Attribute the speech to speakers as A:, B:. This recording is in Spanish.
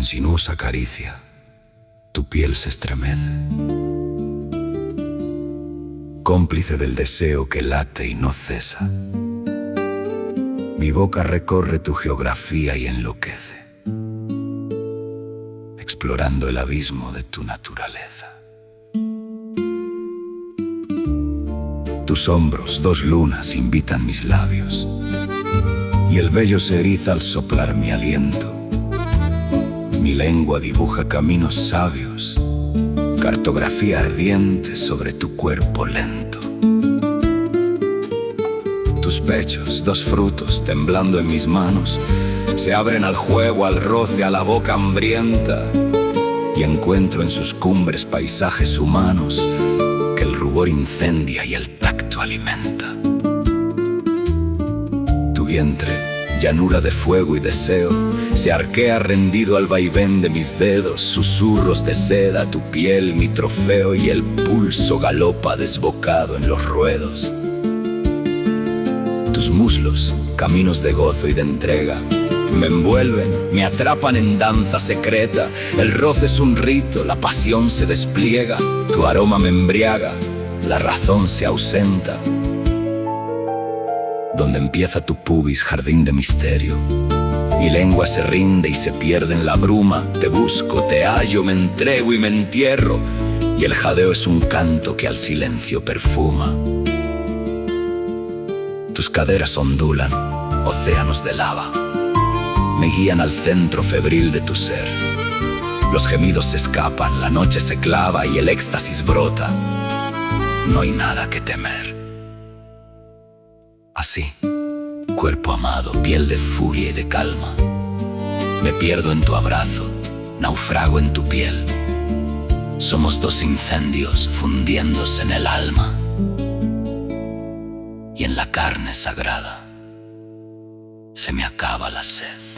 A: En sinuosa caricia, tu piel se estremece, cómplice del deseo que late y no cesa. Mi boca recorre tu geografía y enloquece, explorando el abismo de tu naturaleza. Tus hombros, dos lunas, invitan mis labios, y el vello se eriza al soplar mi aliento. Mi lengua dibuja caminos sabios, cartografía ardiente sobre tu cuerpo lento. Tus pechos, dos frutos temblando en mis manos, se abren al juego, al roce, a la boca hambrienta, y encuentro en sus cumbres paisajes humanos que el rubor incendia y el tacto alimenta. Tu vientre, llanura de fuego y deseo, se arquea rendido al vaivén de mis dedos, susurros de seda, tu piel mi trofeo, y el pulso galopa desbocado en los ruedos. Tus muslos, caminos de gozo y de entrega, me envuelven, me atrapan en danza secreta. El roce es un rito, la pasión se despliega, tu aroma me embriaga, la razón se ausenta. Donde empieza tu pubis, jardín de misterio, mi lengua se rinde y se pierde en la bruma. Te busco, te hallo, me entrego y me entierro, y el jadeo es un canto que al silencio perfuma. Tus caderas ondulan, océanos de lava, me guían al centro febril de tu ser. Los gemidos se escapan, la noche se clava y el éxtasis brota. No hay nada que temer. Así, cuerpo amado, piel de furia y de calma, me pierdo en tu abrazo, naufrago en tu piel. Somos dos incendios fundiéndose en el alma y en la carne sagrada se me acaba la sed.